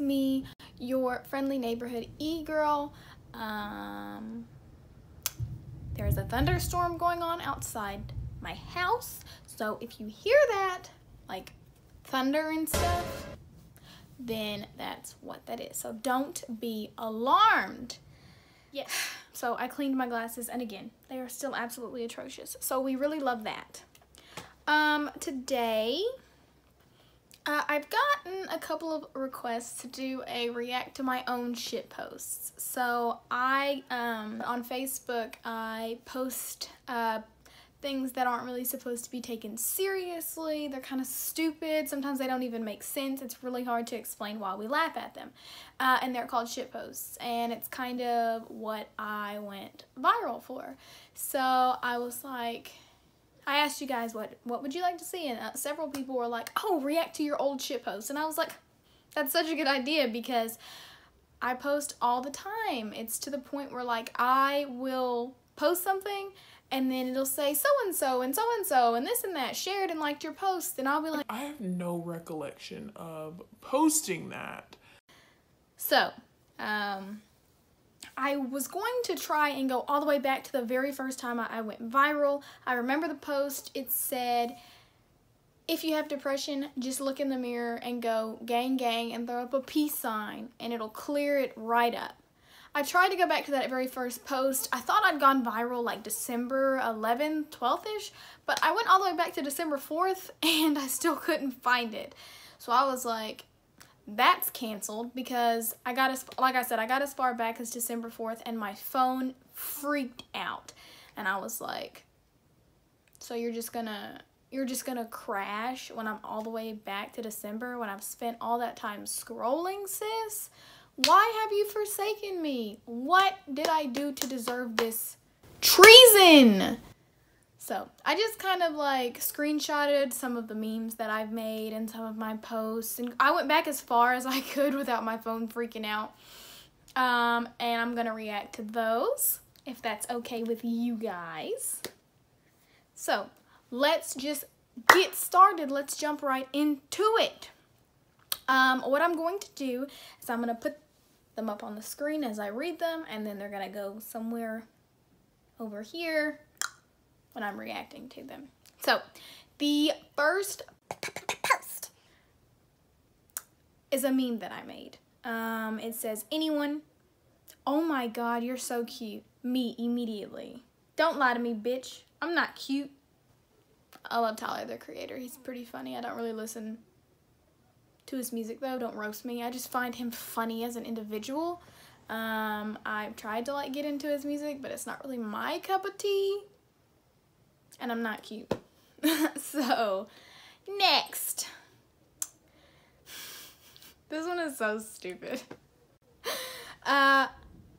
me, your friendly neighborhood e-girl. There's a thunderstorm going on outside my house, so if you hear that, like thunder and stuff, then that's what that is. So don't be alarmed. Yes. So I cleaned my glasses, and again, they are still absolutely atrocious. So we really love that. Today, I've gotten a couple of requests to do a react to my own shit posts. So I, on Facebook, I post things that aren't really supposed to be taken seriously. They're kind of stupid. Sometimes they don't even make sense. It's really hard to explain why we laugh at them. And they're called shit posts. And it's kind of what I went viral for. So I was like, I asked you guys, what would you like to see? And several people were like, oh, react to your old shit posts. And I was like, that's such a good idea, because I post all the time. It's to the point where, like, I will post something and then it'll say so-and-so and so-and-so and this and that shared and liked your post. And I'll be like, I have no recollection of posting that. So, I was going to try and go all the way back to the very first time I went viral. I remember the post. It said, if you have depression, just look in the mirror and go gang gang and throw up a peace sign and it'll clear it right up. I tried to go back to that very first post. I thought I'd gone viral like December 11th, 12th-ish, but I went all the way back to December 4th and I still couldn't find it. So I was like, that's canceled, because I got as far back as December 4th and my phone freaked out. And I was like, so you're just gonna crash when I'm all the way back to December, when I've spent all that time scrolling, sis? Why have you forsaken me? What did I do to deserve this treason? So I just kind of like screenshotted some of the memes that I've made and some of my posts, and I went back as far as I could without my phone freaking out. And I'm gonna react to those, if that's okay with you guys. So let's just get started. Let's jump right into it. What I'm going to do is I'm going to put them up on the screen as I read them, and then they're going to go somewhere over here when I'm reacting to them. So, the first post is a meme that I made. It says, anyone, oh my god, you're so cute. Me, immediately. Don't lie to me, bitch. I'm not cute. I love Tyler, the Creator. He's pretty funny. I don't really listen to his music though. Don't roast me. I just find him funny as an individual. I've tried to like get into his music, but it's not really my cup of tea. And I'm not cute. So, next. This one is so stupid.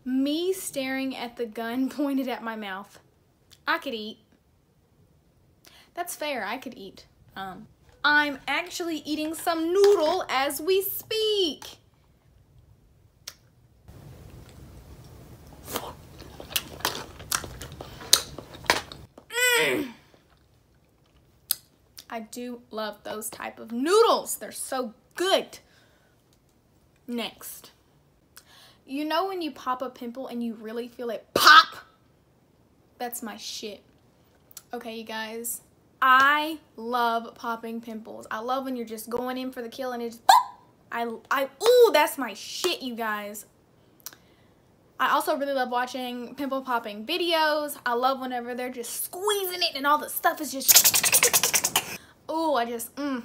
Me staring at the gun pointed at my mouth. I could eat. That's fair, I could eat. I'm actually eating some noodle as we speak. I do love those type of noodles. They're so good. Next. You know when you pop a pimple and you really feel it pop? That's my shit. Okay, you guys. I love popping pimples. I love when you're just going in for the kill and it just pop! Ooh, that's my shit, you guys. I also really love watching pimple popping videos. I love whenever they're just squeezing it and all the stuff is just... Ooh,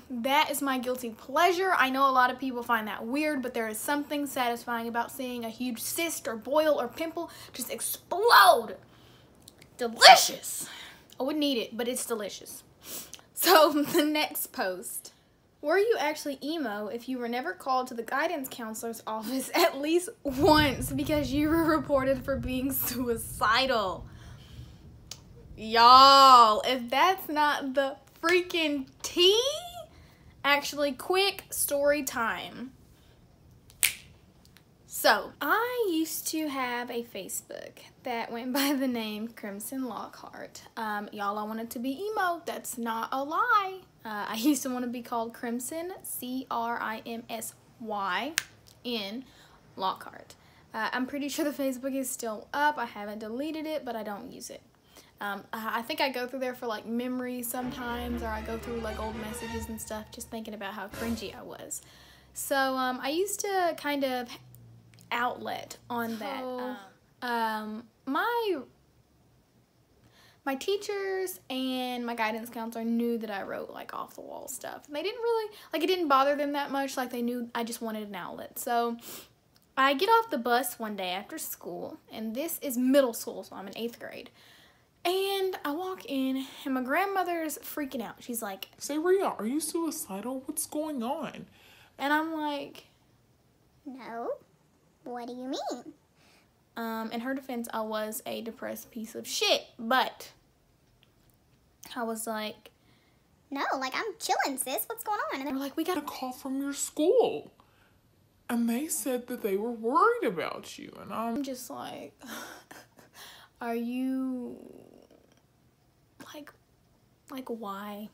that is my guilty pleasure. I know a lot of people find that weird, but there is something satisfying about seeing a huge cyst or boil or pimple just explode. Delicious. I wouldn't eat it, but it's delicious. So, the next post. Were you actually emo if you were never called to the guidance counselor's office at least once because you were reported for being suicidal? Y'all, if that's not the freaking tea? Actually, quick story time. So, I used to have a Facebook that went by the name Crimson Lockhart. Y'all, I wanted to be emo. That's not a lie. I used to want to be called Crimson, C-R-I-M-S-Y, in Lockhart. I'm pretty sure the Facebook is still up. I haven't deleted it, but I don't use it. I think I go through there for like memories sometimes, or I go through like old messages and stuff, just thinking about how cringy I was. So I used to kind of outlet on that. My teachers and my guidance counselor knew that I wrote like off the wall stuff. They didn't really, like, it didn't bother them that much. Like, they knew I just wanted an outlet. So I get off the bus one day after school, and this is middle school, so I'm in 8th grade. And I walk in, and my grandmother's freaking out. She's like, "Say, Rhea, are you suicidal? What's going on?" And I'm like, "No. What do you mean?" In her defense, I was a depressed piece of shit, but I was like, "No, like, I'm chilling, sis. What's going on?" And they're like, "We got a call from your school, and they said that they were worried about you." And I'm just like, are you, like why?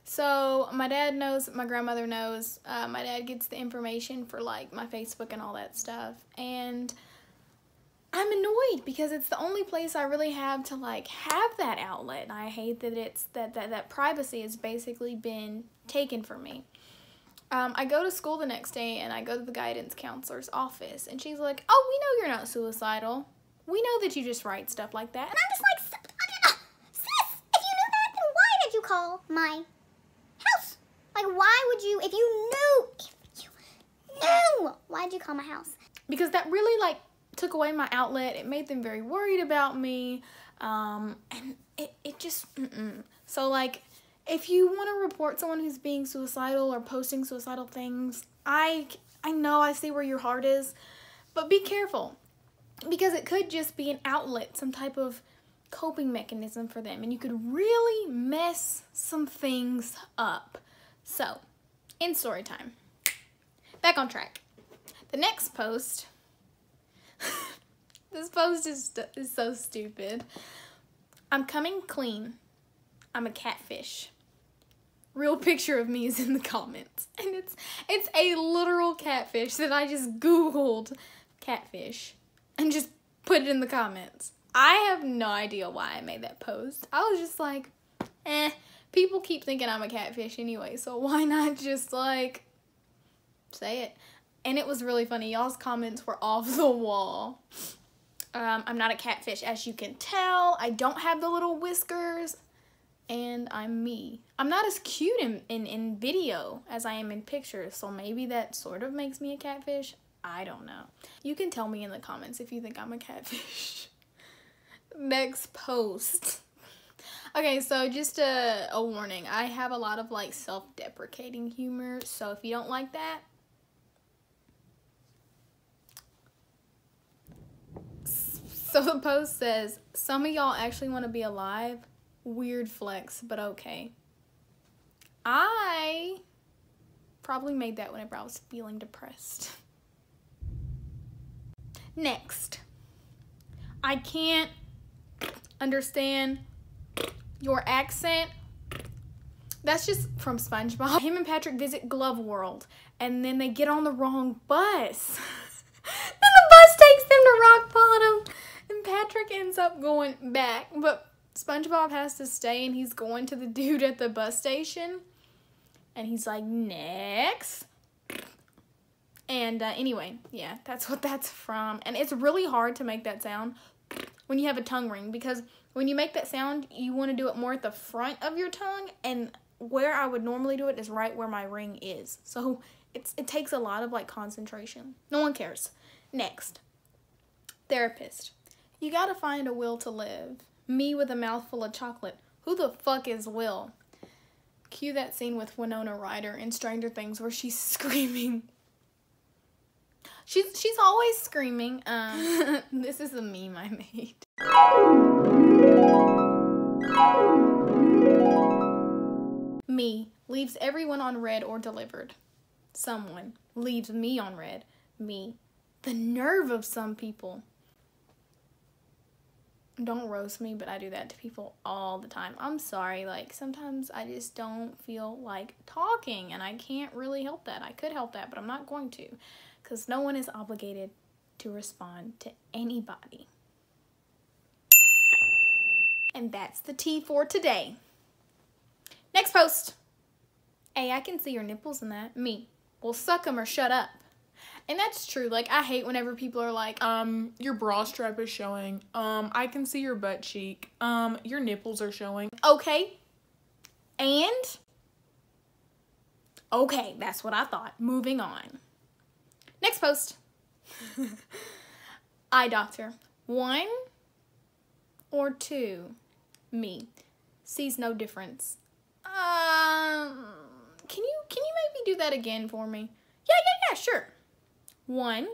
So my dad knows, my grandmother knows, my dad gets the information for like my Facebook and all that stuff, and I'm annoyed because it's the only place I really have to like have that outlet, and I hate that it's that privacy has basically been taken from me. I go to school the next day, and I go to the guidance counselor's office, and she's like, "Oh, we know you're not suicidal. We know that you just write stuff like that." And I'm just like, "Sis, if you knew that, then why did you call my house? Like, why would you, if you knew, why did you call my house?" Because that really, like, took away my outlet. It made them very worried about me, and it just, So, like, if you want to report someone who's being suicidal or posting suicidal things, I know, I see where your heart is, but be careful, because it could just be an outlet, some type of coping mechanism for them, and you could really mess some things up. So, in story time, back on track. The next post, this post is so stupid. "I'm coming clean. I'm a catfish." Real picture of me is in the comments, and it's a literal catfish that I just Googled catfish and just put it in the comments. I have no idea why I made that post. I was just like, people keep thinking I'm a catfish anyway, so why not just like say it? And it was really funny. Y'all's comments were off the wall. I'm not a catfish, as you can tell. I don't have the little whiskers, and I'm me. I'm not as cute in video as I am in pictures, so maybe that sort of makes me a catfish. I don't know. You can tell me in the comments if you think I'm a catfish. Next post. Okay, so just a warning. I have a lot of like self-deprecating humor, so if you don't like that, so the post says, "Some of y'all actually want to be alive? Weird flex, but okay." I probably made that whenever I was feeling depressed. Next. "I can't understand your accent." That's just from SpongeBob. Him and Patrick visit Glove World, and then they get on the wrong bus. Then the bus takes them to Rock Bottom, and Patrick ends up going back, but SpongeBob has to stay, and he's going to the dude at the bus station, and he's like, "Next." And anyway, yeah, that's what that's from. And it's really hard to make that sound when you have a tongue ring, because when you make that sound, you want to do it more at the front of your tongue, and where I would normally do it is right where my ring is. So it takes a lot of like concentration. No one cares. Next. Therapist. "You gotta find a will to live. Me with a mouthful of chocolate. Who the fuck is Will?" Cue that scene with Winona Ryder in Stranger Things where she's screaming. She's always screaming. This is a meme I made. "Me leaves everyone on red or delivered. Someone leaves me on red. Me. The nerve of some people." Don't roast me, but I do that to people all the time. I'm sorry, like, sometimes I just don't feel like talking, and I can't really help that. I could help that, but I'm not going to, because no one is obligated to respond to anybody. And that's the tea for today. Next post. Hey, I can see your nipples in that. Me. Well, suck them or shut up. And that's true. Like, I hate whenever people are like, your bra strap is showing. I can see your butt cheek. Your nipples are showing. okay. And? Okay, that's what I thought. Moving on. Next post. Eye doctor. 1 or 2? Me. Sees no difference. Can you maybe do that again for me? Yeah, sure. 1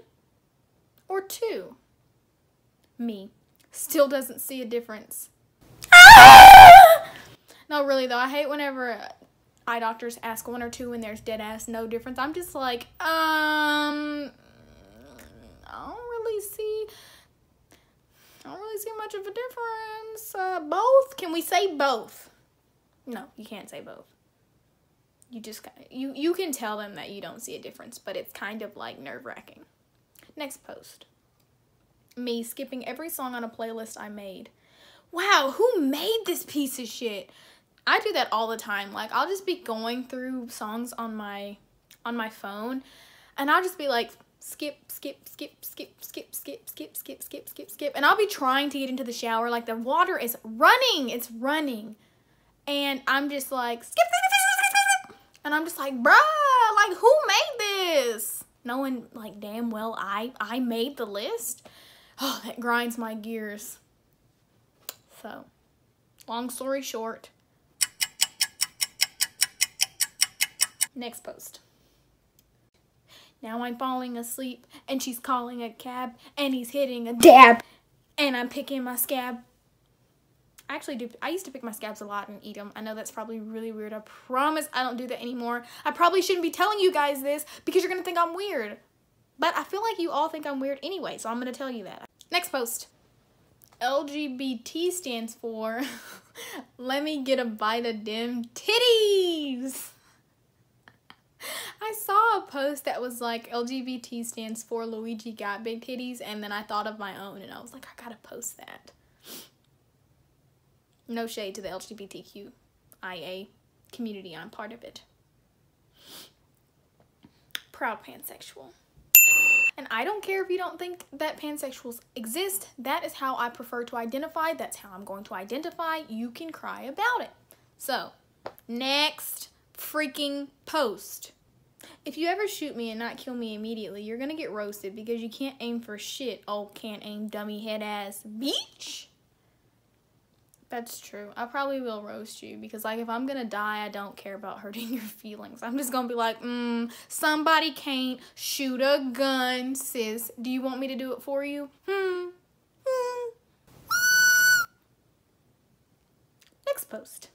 or 2? Me. Still doesn't see a difference. No, really though, I hate whenever eye doctors ask 1 or 2 when there's dead ass no difference. I'm just like, I don't really see much of a difference. Both? Can we say both? No, you can't say both. You just you can tell them that you don't see a difference, but it's kind of like nerve-wracking. Next post. Me skipping every song on a playlist I made. Wow, who made this piece of shit? I do that all the time. Like, I'll just be going through songs on my phone, and I'll just be like, skip, and I'll be trying to get into the shower. Like, the water is running. It's running. And I'm just like, skip. And I'm just like, bruh, like, who made this? Knowing, like, damn well I made the list. Oh, that grinds my gears. So, long story short. Next post. Now I'm falling asleep, and she's calling a cab, and he's hitting a dab, and I'm picking my scab. I used to pick my scabs a lot and eat them. I know that's probably really weird. I promise I don't do that anymore. I probably shouldn't be telling you guys this because you're going to think I'm weird. But I feel like you all think I'm weird anyway, so I'm going to tell you that. Next post. LGBT stands for let me get a bite of them titties. I saw a post that was like LGBT stands for Luigi got big titties, and then I thought of my own and I was like, I gotta post that. No shade to the LGBTQIA community, I'm part of it. Proud pansexual. And I don't care if you don't think that pansexuals exist. That is how I prefer to identify. That's how I'm going to identify. You can cry about it. So, next freaking post. If you ever shoot me and not kill me immediately, you're gonna get roasted because you can't aim for shit. Oh, can't aim, dummy head ass bitch. That's true. I probably will roast you because, like, if I'm gonna die, I don't care about hurting your feelings. I'm just gonna be like, somebody can't shoot a gun, sis. Do you want me to do it for you? Next post.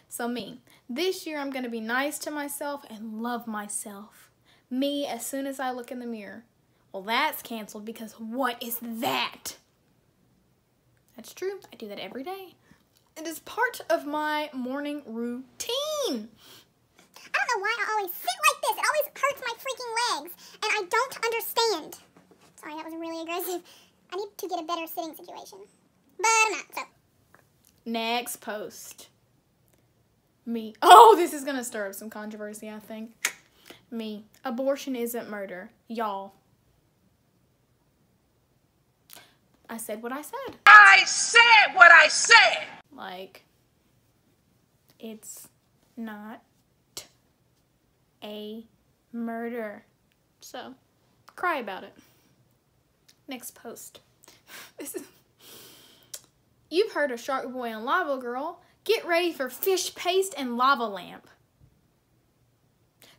So me, this year I'm gonna be nice to myself and love myself. Me, as soon as I look in the mirror. Well, that's canceled because what is that? That's true. I do that every day. It is part of my morning routine. I don't know why I always sit like this. It always hurts my freaking legs, and I don't understand. Sorry, that was really aggressive. I need to get a better sitting situation, but I'm not, so. Next post. Me. Oh, this is gonna stir up some controversy, I think. Me. Abortion isn't murder. Y'all. I said what I said. I said what I said. Like, it's not a murder. So, cry about it. Next post. You've heard of Shark Boy and Lava Girl. Get ready for fish paste and lava lamp.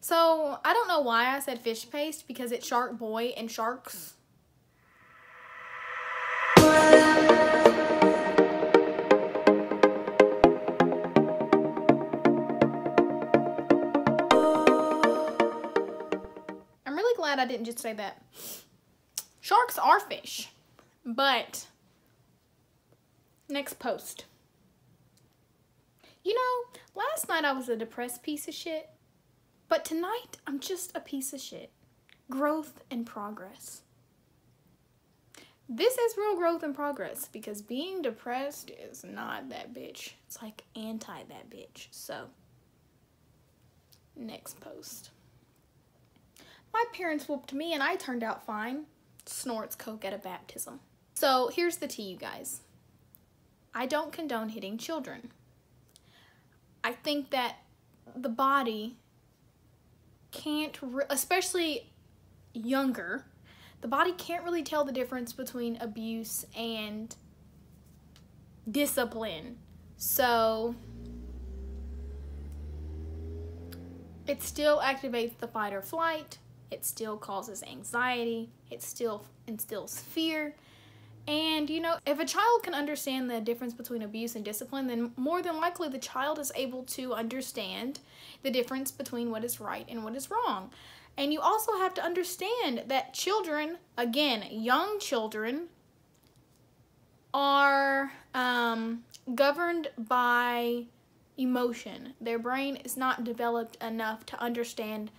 So, I don't know why I said fish paste because it's Shark Boy and sharks. I'm really glad I didn't just say that. Sharks are fish. But, next post. You know, last night I was a depressed piece of shit. But tonight, I'm just a piece of shit. growth and progress. This is real growth and progress, because being depressed is not that bitch. It's like anti that bitch. So, next post. My parents whooped me and I turned out fine. Snorts coke at a baptism. So, here's the tea, you guys. I don't condone hitting children. I think that the body can't, especially younger, the body can't really tell the difference between abuse and discipline. So it still activates the fight or flight. It still causes anxiety. It still instills fear. And, you know, if a child can understand the difference between abuse and discipline, then more than likely the child is able to understand the difference between what is right and what is wrong. And you also have to understand that children, again, young children, are governed by emotion. Their brain is not developed enough to understand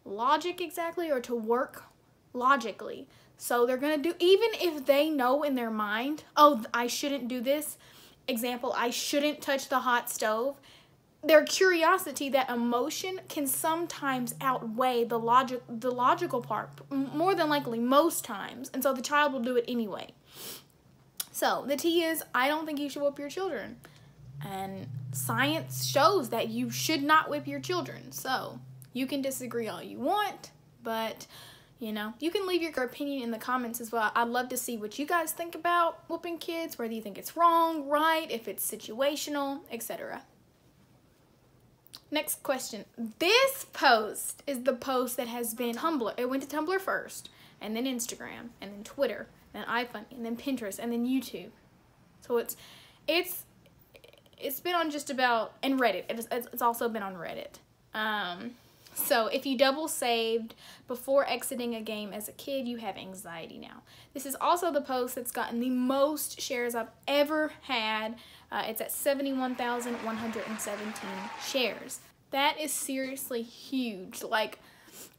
logic exactly, or to work logically. So they're going to do, even if they know in their mind, oh, I shouldn't do this. Example, I shouldn't touch the hot stove. Their curiosity, that emotion, can sometimes outweigh the logical part, more than likely, most times. And so the child will do it anyway. So the tea is, I don't think you should whip your children. And science shows that you should not whip your children. So you can disagree all you want, but you know, you can leave your opinion in the comments as well. I'd love to see what you guys think about whooping kids, whether you think it's wrong, right, if it's situational, etc. Next question. This post is the post that has been Tumblr. It went to Tumblr first, and then Instagram, and then Twitter, and then iPhone, and then Pinterest, and then YouTube. So it's been on just about, and Reddit. It's also been on Reddit. So if you double saved before exiting a game as a kid, you have anxiety now. This is also the post that's gotten the most shares I've ever had. It's at 71,117 shares. That is seriously huge. Like,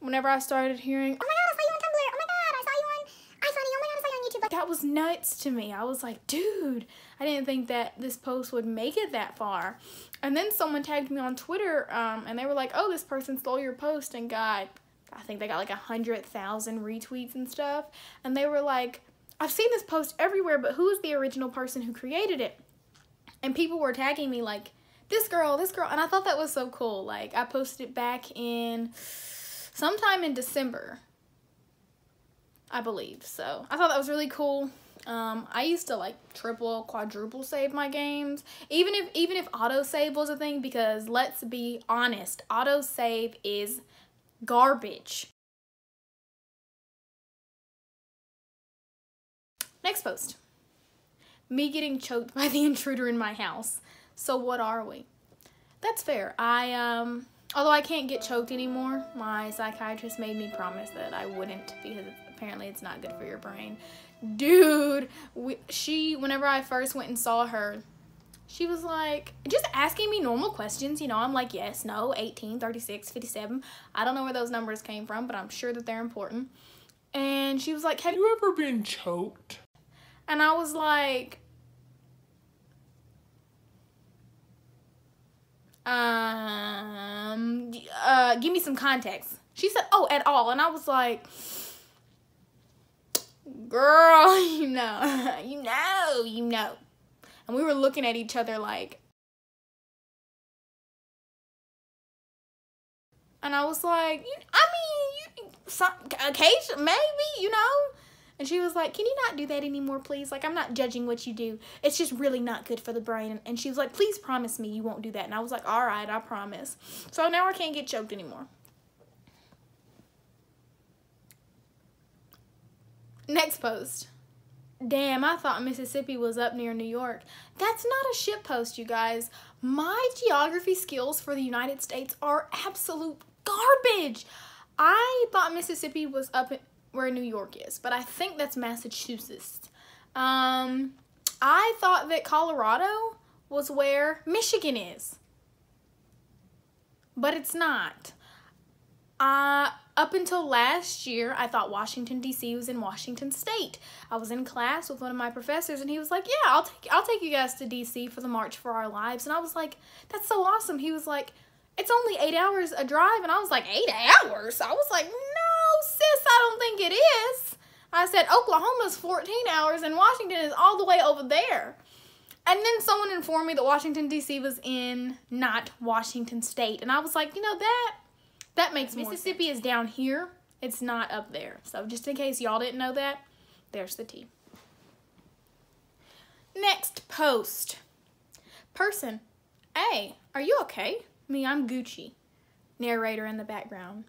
whenever I started hearing, Oh my god, I saw you on Tumblr. Oh my god, I saw you on iFunny. Oh my god, I saw you on YouTube. that was nuts to me. I was like, dude, I didn't think that this post would make it that far. And then someone tagged me on Twitter, and they were like, oh, this person stole your post and got, I think they got like 100,000 retweets and stuff. And they were like, I've seen this post everywhere, but who's the original person who created it? And people were tagging me like, this girl. And I thought that was so cool. Like, I posted it back in sometime in December, I believe. So I thought that was really cool. I used to like triple, quadruple save my games, even if autosave was a thing, because let's be honest, autosave is garbage. Next post. Me getting choked by the intruder in my house. So what are we? That's fair. Although I can't get choked anymore, my psychiatrist made me promise that I wouldn't, because apparently it's not good for your brain. Dude, whenever I first went and saw her, she was like, just asking me normal questions, you know. I'm like, yes, no, 18, 36, 57. I don't know where those numbers came from, but I'm sure that they're important. And she was like, have You ever been choked? And I was like, give me some context. She said, oh, at all. And I was like, girl, you know. And we were looking at each other like, and I was like, occasionally, maybe, you know. And she was like, can you not do that anymore, please? Like, I'm not judging what you do. It's just really not good for the brain. And she was like, please promise me you won't do that. And I was like, all right, I promise. So now I can't get choked anymore. Next post. Damn, I thought Mississippi was up near New York. That's not a shit post, you guys. My geography skills for the United States are absolute garbage. I thought Mississippi was up where New York is, but I think that's Massachusetts. I thought that Colorado was where Michigan is, but it's not. up until last year, I thought Washington, D.C. was in Washington State. I was in class with one of my professors, and he was like, yeah, I'll take you guys to D.C. for the March for Our Lives. And I was like, that's so awesome. He was like, it's only 8 hours a drive. And I was like, 8 hours? I was like, no, sis, I don't think it is. I said, Oklahoma's 14 hours, and Washington is all the way over there. And then someone informed me that Washington, D.C. was in not Washington State. And I was like, you know, that makes more sense. Mississippi is down here. It's not up there. So just in case y'all didn't know that, there's the tea. Next post. Person. A, are you okay? Me, I'm Gucci. Narrator in the background.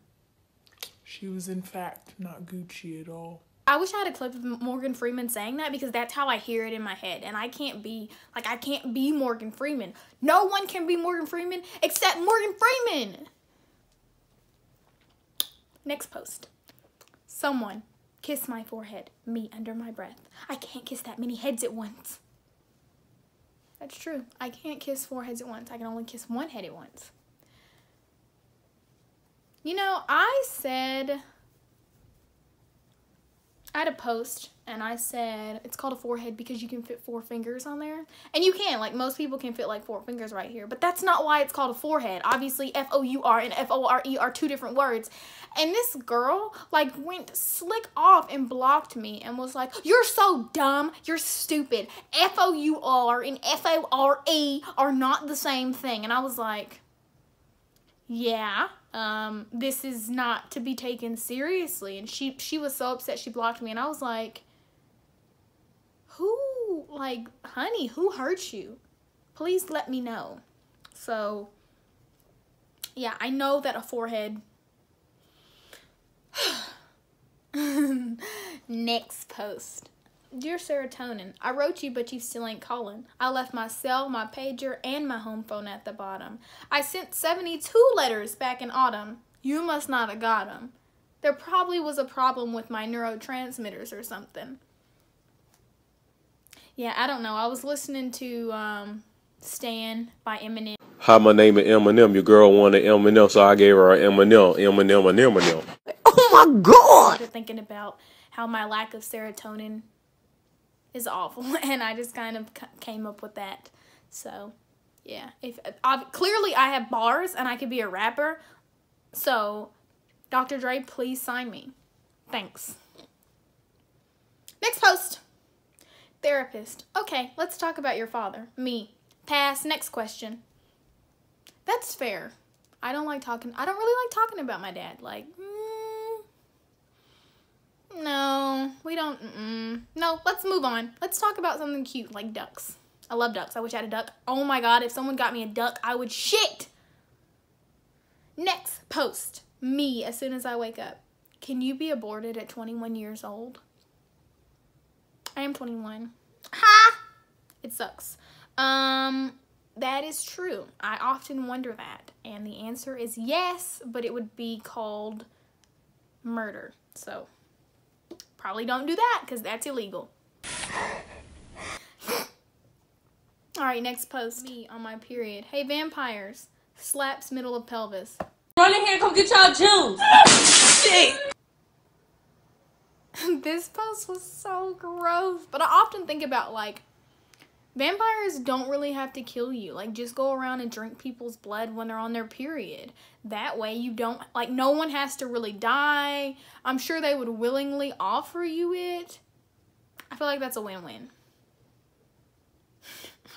She was in fact not Gucci at all. I wish I had a clip of Morgan Freeman saying that, because that's how I hear it in my head. And I can't be Morgan Freeman. No one can be Morgan Freeman except Morgan Freeman. Next post. Someone kiss my forehead, me under my breath. I can't kiss that many heads at once. That's true. I can't kiss 4 heads at once. I can only kiss 1 head at once. You know, I had a post, and I said, it's called a forehead because you can fit 4 fingers on there. And you can, like, most people can fit, like, 4 fingers right here. But that's not why it's called a forehead. Obviously, F-O-U-R and F-O-R-E are 2 different words. And this girl, like, went slick off and blocked me and was like, you're so dumb, you're stupid. F-O-U-R and F-O-R-E are not the same thing. And I was like, yeah. This is not to be taken seriously. And she was so upset she blocked me, and I was like, honey, who hurt you? Please let me know. So, yeah, I know that a forehead. Next post. Dear Serotonin, I wrote you, but you still ain't calling. I left my cell, my pager, and my home phone at the bottom. I sent 72 letters back in autumn. You must not have got them. There probably was a problem with my neurotransmitters or something. Yeah, I don't know. I was listening to Stan by Eminem. Hi, my name is Eminem. Your girl wanted Eminem, so I gave her an Eminem. Oh my God! I started thinking about how my lack of serotonin is awful, and I just kind of came up with that. So, yeah. Clearly I have bars, and I could be a rapper. So, Dr. Dre, please sign me. Thanks. Next post. Therapist. Okay, let's talk about your father. Me. Pass. Next question. That's fair. I don't really like talking about my dad. Like, no, we don't. No, let's move on. Let's talk about something cute, like ducks. I love ducks. I wish I had a duck. Oh my God, if someone got me a duck, I would shit. Next post. Me, as soon as I wake up. Can you be aborted at 21 years old? I am 21. Ha! It sucks. That is true. I often wonder that. And the answer is yes, but it would be called murder. So, probably don't do that, because that's illegal. Alright, next post. Me on my period. Hey, vampires. Slaps middle of pelvis. Run in here, come get y'all juice. Shit. This post was so gross. But I often think about, like, vampires don't really have to kill you. Like, just go around and drink people's blood when they're on their period. That way you don't, like, no one has to really die. I'm sure they would willingly offer you it. I feel like that's a win-win.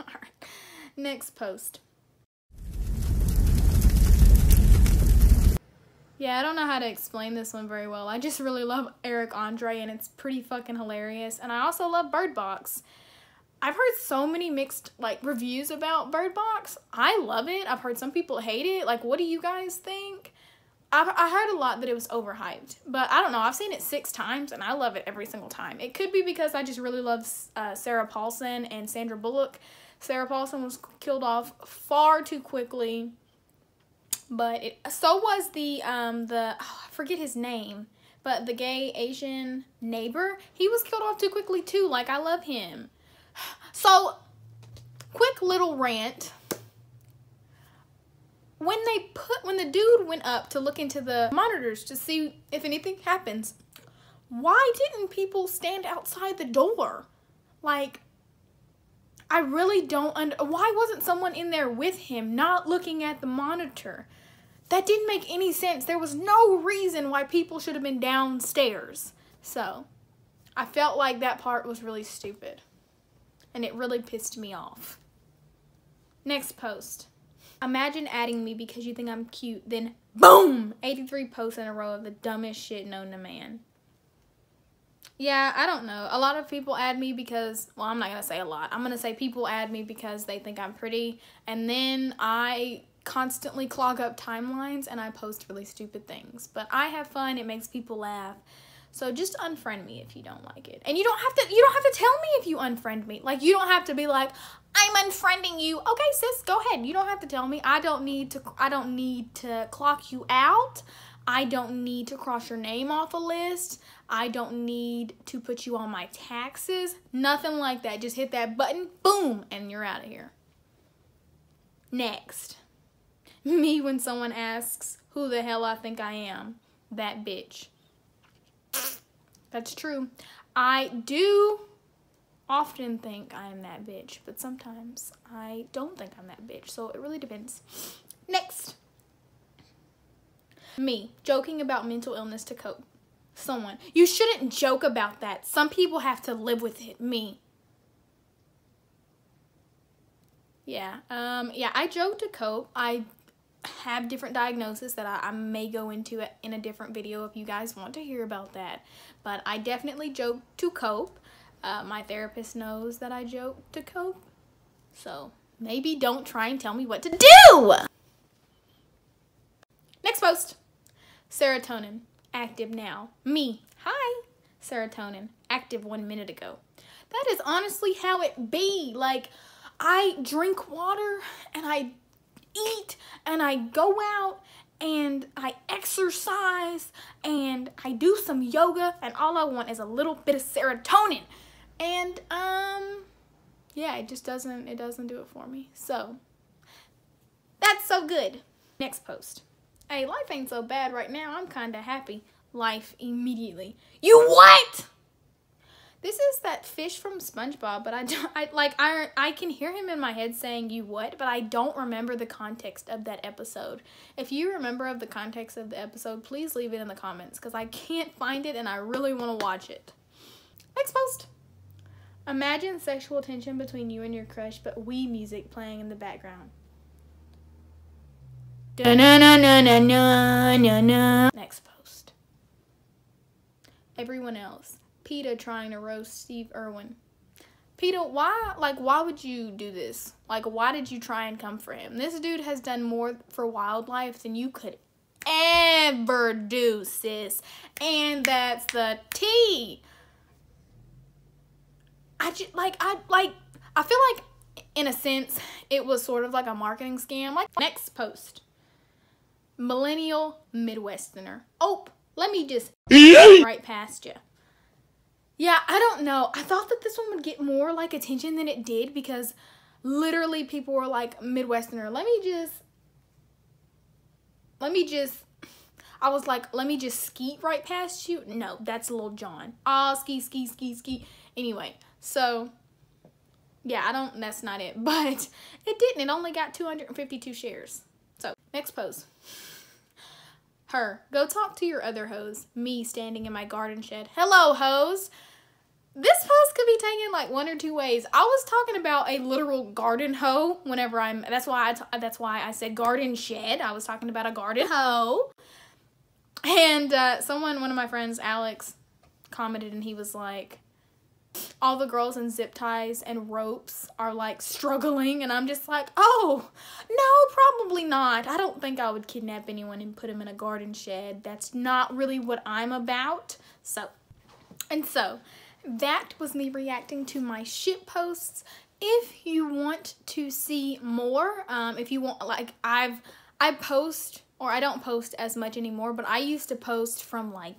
Alright. Next post. Yeah, I don't know how to explain this one very well. I just really love Eric Andre, and it's pretty fucking hilarious. And I also love Bird Box. I've heard so many mixed, like, reviews about Bird Box. I love it. I've heard some people hate it. Like, what do you guys think? I heard a lot that it was overhyped. But I don't know. I've seen it 6 times, and I love it every single time. It could be because I just really love Sarah Paulson and Sandra Bullock. Sarah Paulson was killed off far too quickly. But so was I forget his name, but the gay Asian neighbor, he was killed off too quickly too. Like, I love him. So, quick little rant. when the dude went up to look into the monitors to see if anything happens, why didn't people stand outside the door? Like, I really don't why wasn't someone in there with him, not looking at the monitor? That didn't make any sense. There was no reason why people should have been downstairs. So, I felt like that part was really stupid. And it really pissed me off. Next post. Imagine adding me because you think I'm cute, then boom! 83 posts in a row of the dumbest shit known to man. Yeah, I don't know. A lot of people add me because, well, I'm not going to say a lot. I'm going to say people add me because they think I'm pretty. And then I constantly clog up timelines and I post really stupid things. But I have fun. It makes people laugh. So just unfriend me if you don't like it. And you don't have to tell me if you unfriend me. Like, you don't have to be like, I'm unfriending you. Okay, sis, go ahead. You don't have to tell me. I don't need to clock you out. I don't need to cross your name off a list. I don't need to put you on my taxes. Nothing like that. Just hit that button, boom, and you're out of here. Next. Me when someone asks who the hell I think I am. That bitch. That's true. I do often think I am that bitch, but sometimes I don't think I'm that bitch, so it really depends. Next. Me, joking about mental illness to cope. Someone, you shouldn't joke about that. Some people have to live with it. Me. Yeah, I joke to cope. I have different diagnoses that I may go into it in a different video if you guys want to hear about that. But I definitely joke to cope. My therapist knows that I joke to cope. So maybe don't try and tell me what to do. Next post. Serotonin, active now. Me, hi. Serotonin, active 1 minute ago. That is honestly how it be. Like, I drink water and I eat and I go out and I exercise and I do some yoga and all I want is a little bit of serotonin. And, yeah, it doesn't do it for me. So, that's so good. Next post. Hey, life ain't so bad right now. I'm kind of happy. Life immediately. You what? This is that fish from SpongeBob, but I can hear him in my head saying you what, but I don't remember the context of that episode. If you remember of the context of the episode, please leave it in the comments because I can't find it and I really want to watch it. Next post. Imagine sexual tension between you and your crush, but Wii music playing in the background. Next post. Everyone else. PETA trying to roast Steve Irwin. PETA, why would you do this? Like, why did you try and come for him? This dude has done more for wildlife than you could ever do, sis. And that's the tea. I feel like, in a sense, it was sort of like a marketing scam. Like, next post. Millennial Midwesterner. Oh, let me just right past you. Yeah, I don't know. I thought that this one would get more like attention than it did because literally people were like, Midwesterner, let me just skeet right past you. No, that's Lil Jon. Ski. Anyway, so yeah, that's not it, but it didn't. It only got 252 shares. So, next pose. Her, go talk to your other hoes. Me standing in my garden shed. Hello, hoes. This post could be taken like one or two ways. I was talking about a literal garden hoe whenever that's why I said garden shed. I was talking about a garden hoe. And one of my friends, Alex, commented and he was like, all the girls in zip ties and ropes are like struggling, and I'm just like, oh, no, probably not. I don't think I would kidnap anyone and put them in a garden shed. That's not really what I'm about. So, that was me reacting to my shit posts. If you want to see more, if you want, like, I post, or I don't post as much anymore, but I used to post from like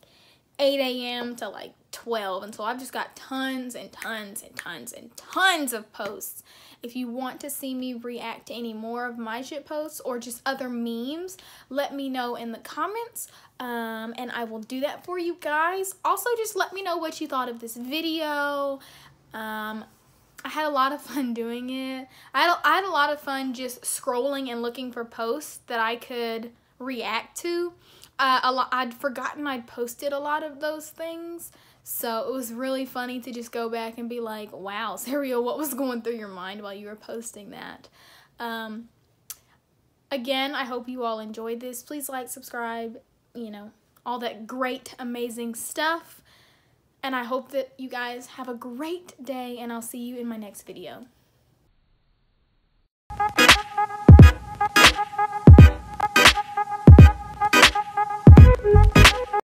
8 a.m. to like 12, and so I've just got tons and tons and tons and tons of posts. If you want to see me react to any more of my shit posts or just other memes, let me know in the comments, and I will do that for you guys. Also, just let me know what you thought of this video. I had a lot of fun doing it. I had a lot of fun just scrolling and looking for posts that I could react to. I'd forgotten I'd posted a lot of those things, so it was really funny to just go back and be like, wow, Serial, what was going through your mind while you were posting that? Again, I hope you all enjoyed this. Please like, subscribe, you know, all that great, amazing stuff. And I hope that you guys have a great day, and I'll see you in my next video.